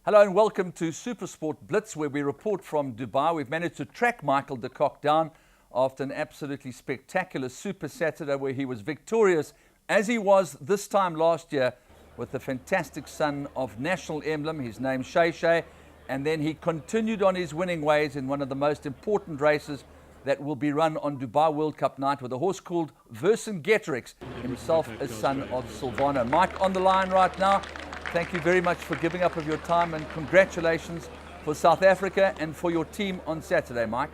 Hello and welcome to Supersport Blitz, where we report from Dubai. We've managed to track Michael de Kock down after an absolutely spectacular Super Saturday where he was victorious, as he was this time last year, with the fantastic son of national emblem, his name Shay. And then he continued on his winning ways in one of the most important races that will be run on Dubai World Cup night with a horse called Vercingetorix, himself a son of Silvano. Mike on the line right now. Thank you very much for giving up of your time, and congratulations for South Africa and for your team on Saturday, Mike.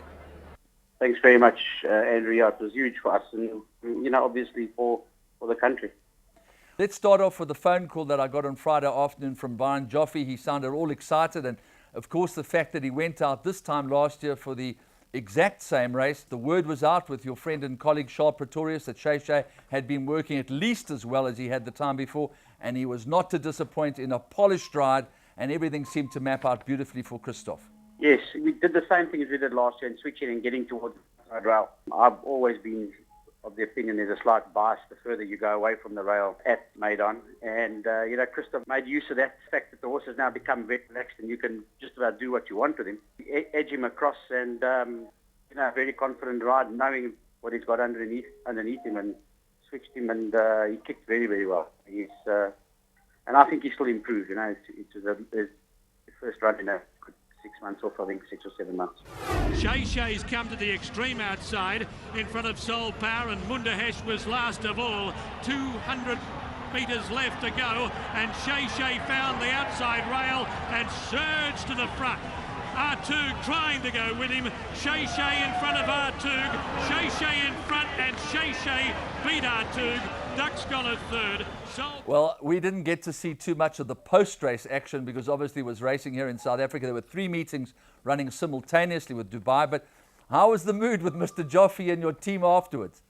Thanks very much, Andrea. It was huge for us and, obviously for the country. Let's start off with the phone call that I got on Friday afternoon from Brian Joffe. He sounded all excited, and of course the fact that he went out this time last year for the exact same race. The word was out with your friend and colleague Charles Pretorius that Shay had been working at least as well as he had the time before, and he was not to disappoint in a polished ride, and everything seemed to map out beautifully for Christoph. Yes, we did the same thing as we did last year in switching and getting towards the rail. I've always been of the opinion there's a slight bias the further you go away from the rail at Maidan. And, Christoph made use of that fact that the horse has now become very relaxed and you can just about do what you want with him. Edge him across and, very confident ride, knowing what he's got underneath him, and switched him, and he kicked very, very well. And I think he still improved. It was his first run in a good 6 months off, I think 6 or 7 months. Shay's come to the extreme outside in front of Soul Power, and Mundahesh was last of all. 200 metres left to go, and Shay found the outside rail and surged to the front. Artug trying to go with him. Shay in front of Artug. Shay in front, and Shay beat Artug. Duck's gone a third. Well, we didn't get to see too much of the post-race action because obviously it was racing here in South Africa. There were 3 meetings running simultaneously with Dubai. But how was the mood with Mr. Joffe and your team afterwards?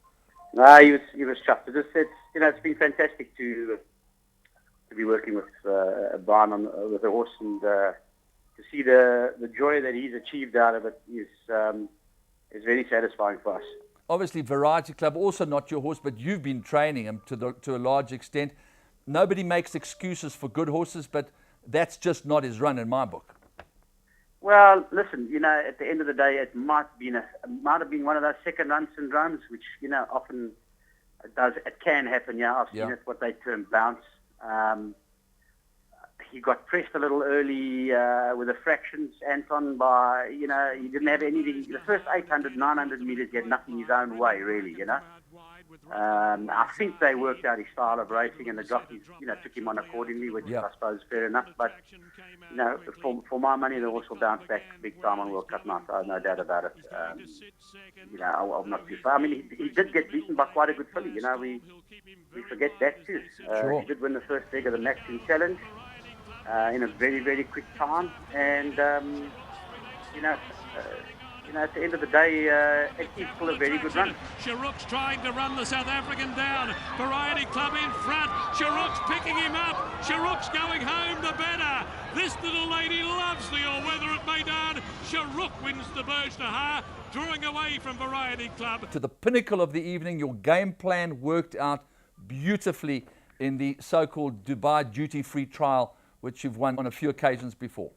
He was chuffed. It's been fantastic to be working with Brian with the horse, and to see the joy that he's achieved out of it is very satisfying for us. Obviously, Variety Club, also not your horse, but you've been training him to a large extent. Nobody makes excuses for good horses, but that's just not his run in my book. Well, listen, at the end of the day, it might have been one of those second run syndromes, which, often it can happen. Yeah, I've seen it, what they term bounce. He got pressed a little early with the fractions, Anton, by, he didn't have anything. The first 800, 900 metres, he had nothing his own way, really, I think they worked out his style of racing, and the jockeys, took him on accordingly, which is, I suppose, fair enough. But, for my money, the horse will bounce back big time on World Cup night. I have no doubt about it. I'm not too far. I mean, he did get beaten by quite a good filly. We forget that too. Sure. He did win the first leg of the Maxim Challenge in a very, very quick time. And, at the end of the day, it is still a very good run. Sharuk's trying to run the South African down. Variety Club in front. Sharuk's picking him up. Sharuk's going home the better. This little lady loves the all-weather at Maidan. Sharuk wins the Burj Nahar, drawing away from Variety Club. To the pinnacle of the evening, your game plan worked out beautifully in the so-called Dubai duty-free trial, which you've won on a few occasions before.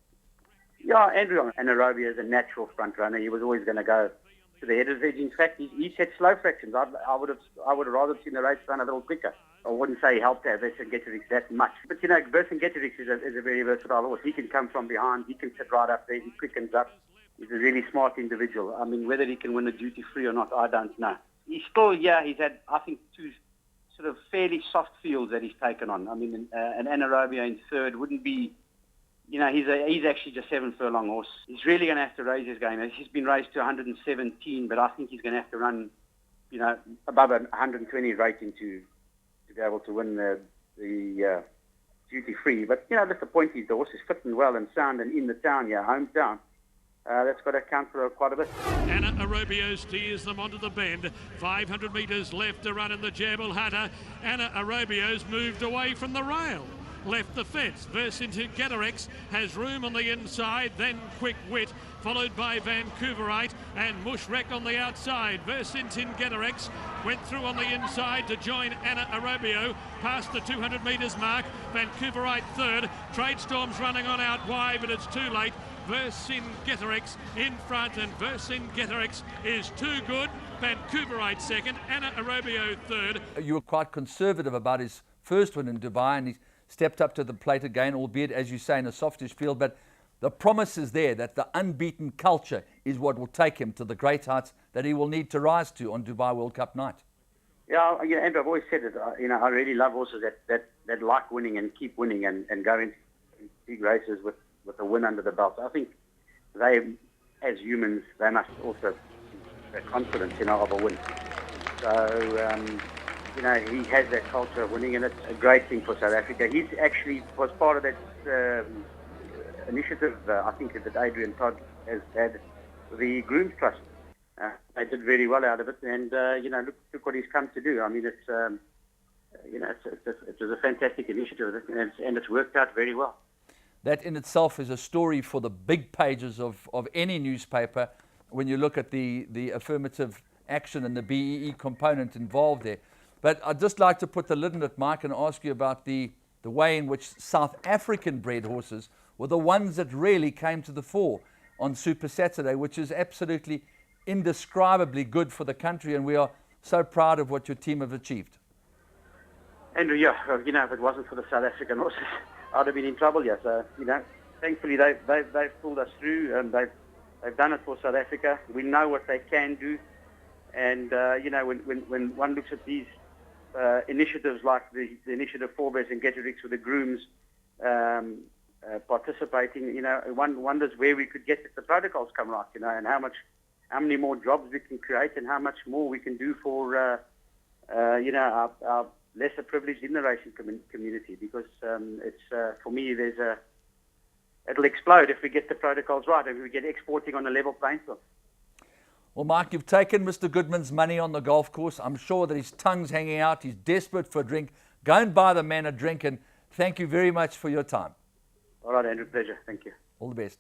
Yeah, Andrea Anaerobia is a natural front runner. He was always going to go to the header's edge. In fact, he set slow fractions. I would have rather seen the race run a little quicker. I wouldn't say he helped out Vercingetorix that much. But, Vercingetorix is a very versatile horse. He can come from behind. He can sit right up there. He quickens up. He's a really smart individual. I mean, whether he can win a duty-free or not, I don't know. He's still, he's had, I think, 2 sort of fairly soft fields that he's taken on. I mean, an Anaerobia in third wouldn't be... he's actually just 7 furlong horse. He's really going to have to raise his game. He's been raised to 117, but I think he's going to have to run, above a 120 rating to be able to win the duty free. But that's the point. The horse is fit and well and sound and in the town, hometown. That's got to count for quite a bit. Anaerobia steers them onto the bend. 500 metres left to run in the Jebel Hatta. Anaerobio's moved away from the rail. Left the fence. Vercingetorix has room on the inside, then Quick Wit. followed by Vancouverite and Mushrek on the outside. Versintin Getarex went through on the inside to join Anna Arabio past the 200 metres mark. Vancouverite third. Tradestorm's running on out wide, but it's too late. Versin Getarex in front, and Versin Getarex is too good. Vancouverite second, Anna Arabio third. You were quite conservative about his first win in Dubai, and he stepped up to the plate again, albeit, as you say, in a softish field. But the promise is there that the unbeaten culture is what will take him to the great heights that he will need to rise to on Dubai World Cup night. Yeah, Andrew, I've always said it. I really love horses that like winning and keep winning and go into big races with a win under the belt. I think they, as humans, they must also have confidence, of a win. So, he has that culture of winning, and it's a great thing for South Africa. He actually was part of that initiative, I think, that Adrian Todd has had, the Grooms Trust. They did very well out of it, and look what he's come to do. I mean, it was a fantastic initiative, and it's worked out very well. That in itself is a story for the big pages of any newspaper when you look at the affirmative action and the BEE component involved there. But I'd just like to put the lid on it, Mike, and ask you about the way in which South African bred horses were the ones that really came to the fore on Super Saturday, which is absolutely indescribably good for the country, and we are so proud of what your team have achieved. Andrew, if it wasn't for the South African horses, I'd have been in trouble. Yeah, so thankfully they've pulled us through, and they've done it for South Africa. We know what they can do, and when one looks at these initiatives like the initiative Forbes and Getrix with the grooms participating, one wonders where we could get if the protocols come right, and how many more jobs we can create, and how much more we can do for our lesser privileged in the racing community. Because it's for me, it'll explode if we get the protocols right, and we get exporting on a level playing field. Well, Mike, you've taken Mr. Goodman's money on the golf course. I'm sure that his tongue's hanging out. He's desperate for a drink. Go and buy the man a drink, and thank you very much for your time. All right, Andrew, pleasure. Thank you. All the best.